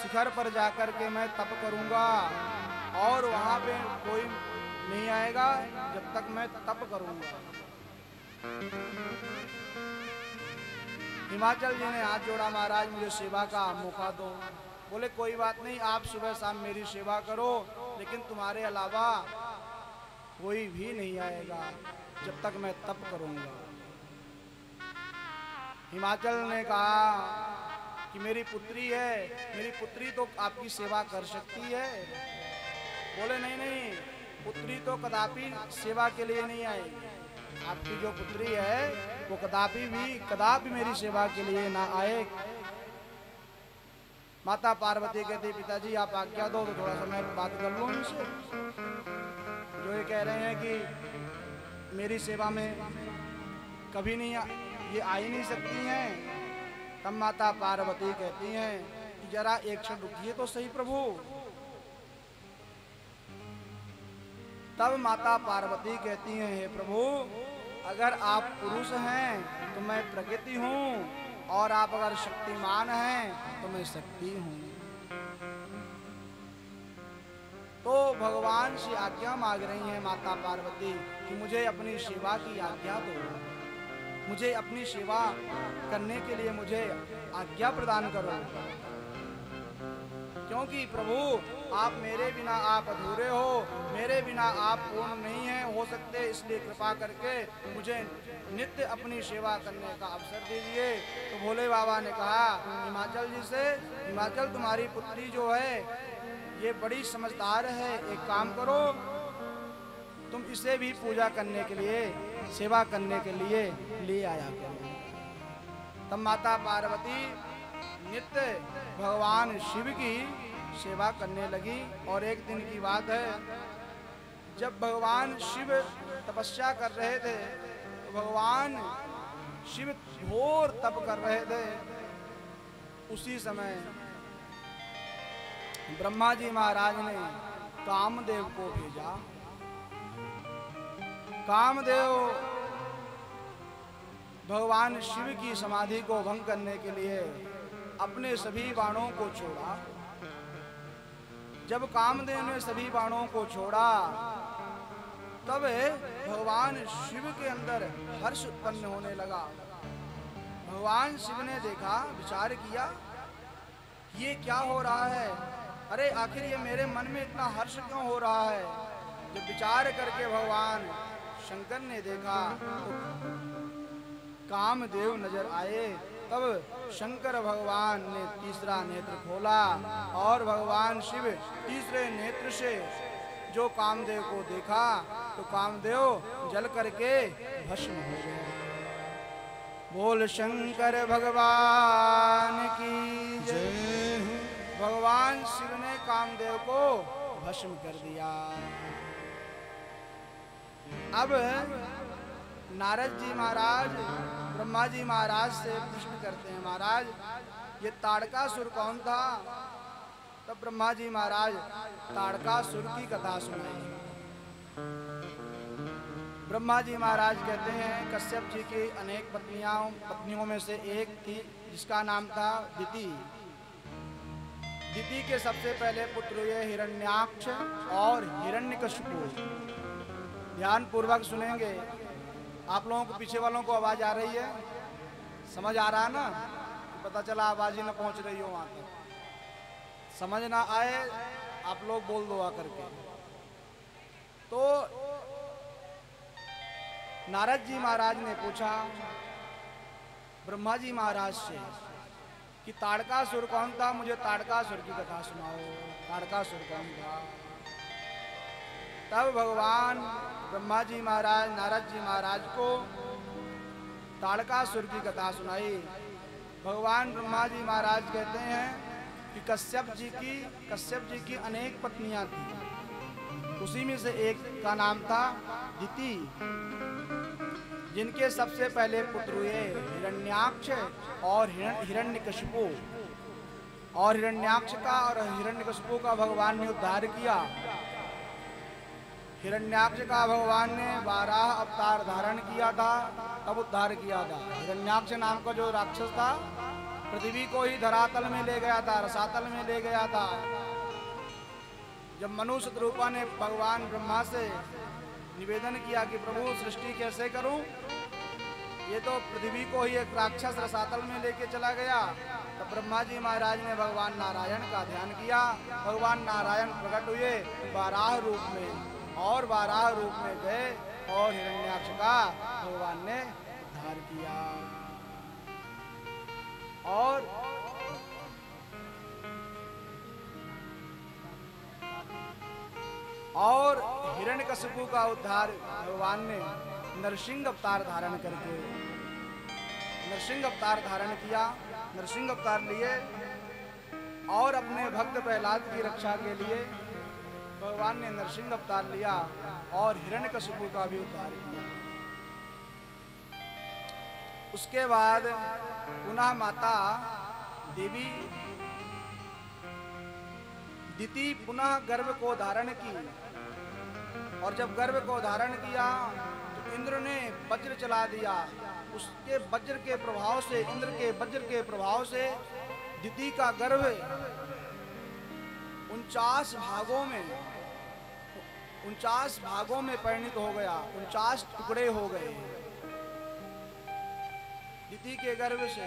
शिखर पर जाकर के मैं तप करूंगा और वहां पे कोई नहीं आएगा जब तक मैं तप करूंगा। हिमाचल जी ने हाथ जोड़ा, महाराज मुझे सेवा का मौका दो। बोले कोई बात नहीं, आप सुबह शाम मेरी सेवा करो, लेकिन तुम्हारे अलावा कोई भी नहीं आएगा जब तक मैं तप करूंगा। हिमाचल ने कहा कि मेरी पुत्री है, मेरी पुत्री तो आपकी सेवा कर सकती है। बोले नहीं नहीं, पुत्री तो कदापि सेवा के लिए नहीं आएगी। आपकी जो पुत्री है वो कदापि मेरी सेवा के लिए ना आए। माता पार्वती कहती पिताजी आप आज्ञा दो तो थोड़ा सा मैं बात कर लूं इनसे, जो ये कह रहे हैं कि मेरी सेवा में कभी नहीं ये आ ही नहीं सकती हैं। तब माता पार्वती कहती हैं कि जरा एक क्षण रुकिए तो सही प्रभु। तब माता पार्वती कहती हैं हे प्रभु, अगर आप पुरुष हैं तो मैं प्रकृति हूँ और आप अगर शक्तिमान हैं तो मैं शक्ति हूँ। तो भगवान से आज्ञा मांग रही हैं माता पार्वती कि मुझे अपनी सेवा की आज्ञा दो, मुझे अपनी सेवा करने के लिए मुझे आज्ञा प्रदान करो, क्योंकि प्रभु आप मेरे बिना आप अधूरे हो, मेरे बिना आप पूर्ण नहीं हैं हो सकते, इसलिए कृपा करके मुझे नित्य अपनी सेवा करने का अवसर दीजिए। तो भोले बाबा ने कहा हिमाचल जी से, हिमाचल तुम्हारी पुत्री जो है ये बड़ी समझदार है, एक काम करो तुम इसे भी पूजा करने के लिए, सेवा करने के लिए ले आया करो। तब माता पार्वती नित्य भगवान शिव की सेवा करने लगी। और एक दिन की बात है, जब भगवान शिव तपस्या कर रहे थे तो भगवान शिव घोर तप कर रहे थे। उसी समय ब्रह्मा जी महाराज ने कामदेव को भेजा। कामदेव भगवान शिव की समाधि को भंग करने के लिए अपने सभी बाणों को छोड़ा। जब कामदेव ने सभी बाणों को छोड़ा तब भगवान शिव के अंदर हर्ष उत्पन्न होने लगा। भगवान शिव ने देखा, विचार किया ये क्या हो रहा है, अरे आखिर ये मेरे मन में इतना हर्ष क्यों हो रहा है। जब विचार करके भगवान शंकर ने देखा तो कामदेव नजर आए। तब शंकर भगवान ने तीसरा नेत्र खोला और भगवान शिव तीसरे नेत्र से जो कामदेव को देखा तो कामदेव जल करके भस्म हो गए। बोल शंकर भगवान की जय। भगवान शिव ने कामदेव को भस्म कर दिया। अब नारद जी महाराज ब्रह्मा जी महाराज से प्रश्न करते हैं, महाराज ये ताड़कासुर कौन था। तब ब्रह्मा जी महाराज ताड़कासुर की कथा सुनाई। ब्रह्मा जी महाराज कहते हैं कश्यप जी की अनेक पत्नियों में से एक थी जिसका नाम था दिति। दिति के सबसे पहले पुत्र हुए हिरण्याक्ष और हिरण्यकशिपु। ध्यान पूर्वक सुनेंगे। आप लोगों को पीछे वालों को आवाज आ रही है, समझ आ रहा है ना, पता चला आवाज ही ना पहुंच रही हो वहां तक। समझ ना आए आप लोग बोल दो आकर के। तो नारद जी महाराज ने पूछा ब्रह्मा जी महाराज से कि ताड़कासुर कौन था, मुझे ताड़कासुर की कथा सुनाओ, ताड़कासुर कौन था। तब भगवान ब्रह्मा जी महाराज नारद जी महाराज को ताड़कासुर की कथा सुनाई। भगवान ब्रह्मा जी महाराज कहते हैं कि कश्यप जी की अनेक पत्नियां थी, उसी में से एक का नाम था दिति, जिनके सबसे पहले पुत्र हुए हिरण्याक्ष और हिरण्यकशिपु। और हिरण्याक्ष का और हिरण्यकशिपु का भगवान ने उद्धार किया। हिरण्याक्ष का भगवान ने 12 अवतार धारण किया था, तब उद्धार किया था। हिरण्याक्ष नाम का जो राक्षस था पृथ्वी को ही धरातल में ले गया था, रसातल में ले गया था। जब मनु शतरूपा ने भगवान ब्रह्मा से निवेदन किया कि प्रभु सृष्टि कैसे करूं, ये तो पृथ्वी को ही एक राक्षस रसातल में लेके चला गया। तो ब्रह्मा जी महाराज ने भगवान नारायण का ध्यान किया। भगवान नारायण प्रकट हुए वाराह रूप में, और वाराह रूप में गए और हिरण्याक्ष का भगवान ने उद्धार किया। और हिरण्यकशिपु का उद्धार भगवान ने नरसिंह अवतार धारण करके, नरसिंह अवतार धारण किया। नरसिंह अवतार लिए और अपने भक्त प्रहलाद की रक्षा के लिए भगवान ने नरसिंह अवतार लिया और हिरण्यकशिपु का भी उद्धार किया। उसके बाद पुनः माता देवी दिति पुनः गर्भ को धारण की, और जब गर्भ को धारण किया तो इंद्र ने वज्र चला दिया। उसके वज्र के प्रभाव से, इंद्र के वज्र के प्रभाव से दिति का गर्भ 49 भागों में परिणित हो गया, 49 टुकड़े हो गए दिति के गर्भ से।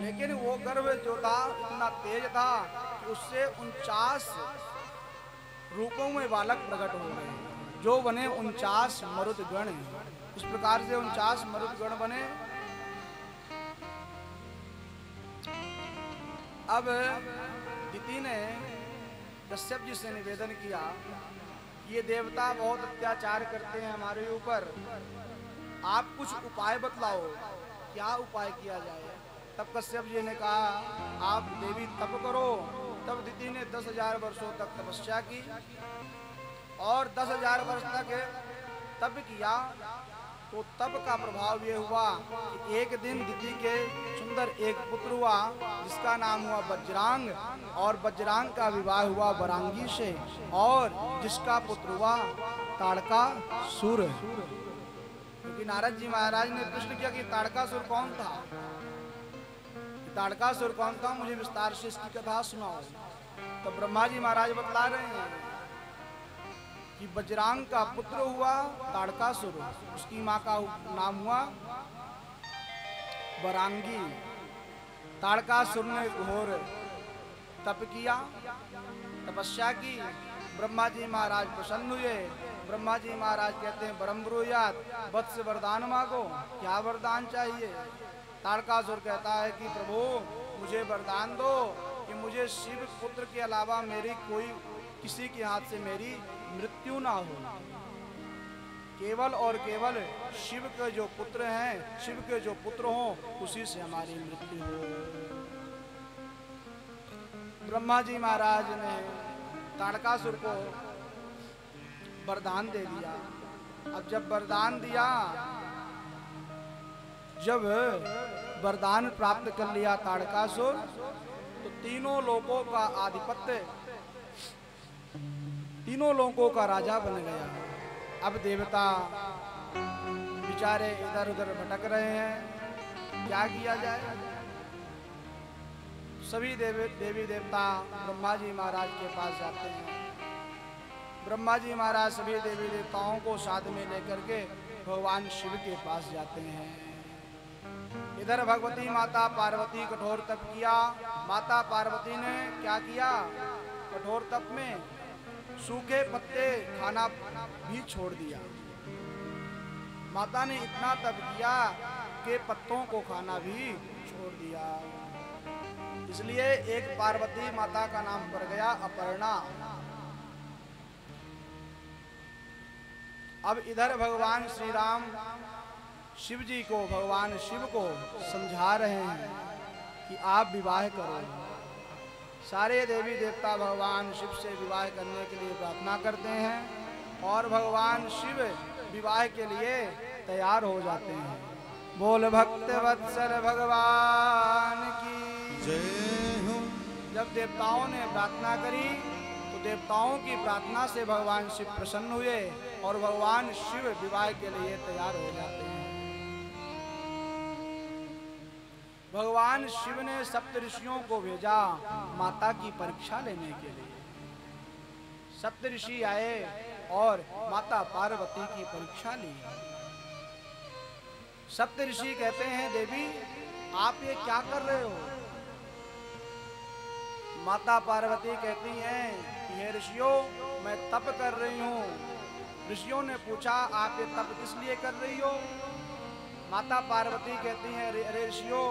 लेकिन वो गर्भ जो था इतना तेज था कि उससे 49 रूपों में बालक प्रकट हो गए, जो बने 49 मरुत गण। इस प्रकार से 49 मरुत गण बने। अब दिति ने कश्यप जी से निवेदन किया, ये देवता बहुत अत्याचार करते हैं हमारे ऊपर, आप कुछ उपाय बतलाओ, क्या उपाय किया जाए। तब कश्यप जी ने कहा, आप देवी तप करो। तब दिति ने 10,000 वर्षों तक तपस्या की और 10,000 वर्ष तक तप किया। तो तप का प्रभाव ये हुआ कि एक दिन दिति के सुंदर एक पुत्र हुआ जिसका नाम हुआ वज्रांग, और वज्रांग का विवाह हुआ वरांगी से, और जिसका पुत्र हुआ ताड़कासुर। क्योंकि नारद जी महाराज ने प्रश्न किया कि ताड़कासुर कौन था, ताड़कासुर कौन था, मुझे विस्तार से इसकी कथा सुनाओ। तो ब्रह्मा जी महाराज बतला रहे हैं कि वज्रांग का पुत्र हुआ ताड़कासुर, उसकी मां का नाम हुआ वरांगी। ताड़कासुर ने घोर तप किया, तपस्या की। ब्रह्मा जी महाराज प्रसन्न हुए। ब्रह्मा जी महाराज कहते हैं, वरम ब्रूयात, वत्स वरदान मांगो, क्या वरदान चाहिए। ताड़कासुर कहता है कि प्रभु मुझे वरदान दो कि मुझे शिव पुत्र के अलावा मेरी कोई, किसी के हाथ से मेरी मृत्यु ना हो, केवल और केवल शिव के जो पुत्र हैं, शिव के जो पुत्र हों उसी से हमारी मृत्यु हो। ब्रह्मा जी महाराज ने ताड़कासुर को वरदान दे दिया। अब जब वरदान दिया, जब वरदान प्राप्त कर लिया ताड़कासुर, तो तीनों लोकों का आधिपत्य, तीनों लोकों का राजा बन गया। अब देवता बेचारे इधर उधर भटक रहे हैं, क्या किया जाए। सभी देवी देवता ब्रह्मा जी महाराज के पास जाते हैं। ब्रह्मा जी महाराज सभी देवी देवताओं को साथ में लेकर के भगवान शिव के पास जाते हैं। इधर भगवती माता पार्वती कठोर तप किया। माता पार्वती ने क्या किया, कठोर तप में सूखे पत्ते खाना भी छोड़ दिया। माता ने इतना तप किया कि पत्तों को खाना भी छोड़ दिया। इसलिए एक पार्वती माता का नाम पड़ गया अपर्णा। अब इधर भगवान श्री राम शिव जी को, भगवान शिव को समझा रहे हैं कि आप विवाह करो। सारे देवी देवता भगवान शिव से विवाह करने के लिए प्रार्थना करते हैं और भगवान शिव विवाह के लिए तैयार हो जाते हैं। बोल भक्त वत्सल भगवान की जय हो। जब देवताओं ने प्रार्थना करी तो देवताओं की प्रार्थना से भगवान शिव प्रसन्न हुए और भगवान शिव विवाह के लिए तैयार हो जाते हैं। भगवान शिव ने सप्तऋषियों को भेजा माता की परीक्षा लेने के लिए। सप्तऋषि आए और माता पार्वती की परीक्षा ली। सप्तऋषि कहते हैं, देवी आप ये क्या कर रहे हो? माता पार्वती कहती हैं कि हे ऋषियों, मैं तप कर रही हूँ। ऋषियों ने पूछा, आप ये तप किस लिए कर रही हो? माता पार्वती कहती हैं, अरे ऋषियों,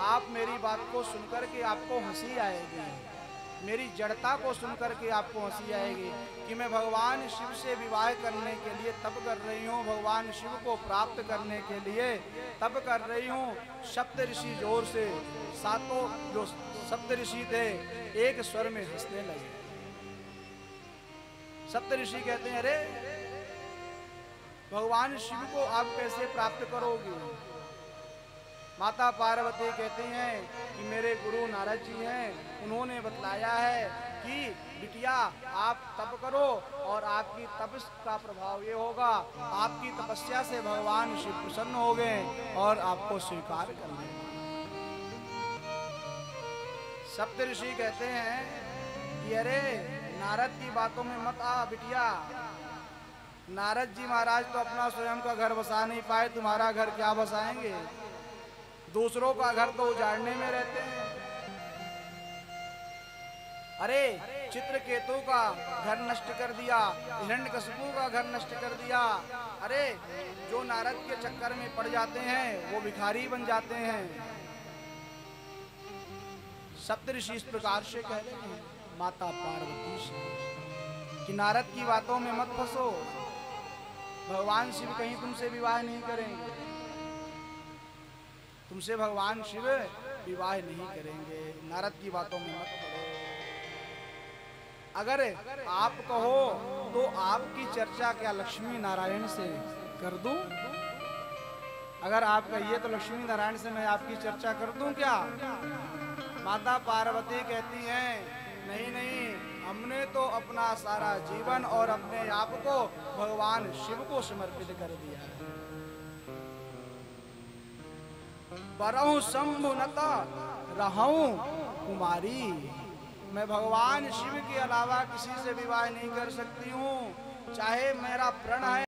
आप मेरी बात को सुनकर के आपको हंसी आएगी, मेरी जड़ता को सुनकर के आपको हंसी आएगी कि मैं भगवान शिव से विवाह करने के लिए तप कर रही हूँ, भगवान शिव को प्राप्त करने के लिए तप कर रही हूँ। सप्तऋषि जोर से, सातों जो सप्तऋषि थे एक स्वर में हंसने लगे। सप्तऋषि कहते हैं, अरे भगवान शिव को आप कैसे प्राप्त करोगे? माता पार्वती कहती हैं कि मेरे गुरु नारद जी हैं, उन्होंने बतलाया है कि बिटिया आप तप करो और आपकी तप का प्रभाव ये होगा, आपकी तपस्या से भगवान शिव प्रसन्न हो गए और आपको स्वीकार कर लेंगे। सप्तऋषि कहते हैं कि अरे नारद की बातों में मत आ बिटिया। नारद जी महाराज तो अपना स्वयं का घर बसा नहीं पाए, तुम्हारा घर क्या बसाएंगे? दूसरों का घर तो उजाड़ने में रहते हैं। अरे चित्रकेतु का घर नष्ट कर दिया, हिरण्यकशिपु का घर नष्ट कर दिया। अरे जो नारद के चक्कर में पड़ जाते हैं वो भिखारी बन जाते हैं। सप्तऋषि इस प्रकार से कह रहे हैं माता पार्वती से कि नारद की बातों में मत फंसो, भगवान शिव कहीं तुमसे विवाह नहीं करेंगे, तुमसे भगवान शिव विवाह नहीं करेंगे, नारद की बातों में मत पड़ो। अगर आप कहो तो आपकी चर्चा क्या लक्ष्मी नारायण से कर दूं? अगर आप कहिए तो लक्ष्मी नारायण से मैं आपकी चर्चा कर दूं क्या? माता पार्वती कहती हैं, नहीं नहीं, हमने तो अपना सारा जीवन और अपने आप को भगवान शिव को समर्पित कर दिया है। बरहु शंभु नता रहूं कुमारी, मैं भगवान शिव के अलावा किसी से विवाह नहीं कर सकती हूँ, चाहे मेरा प्रण है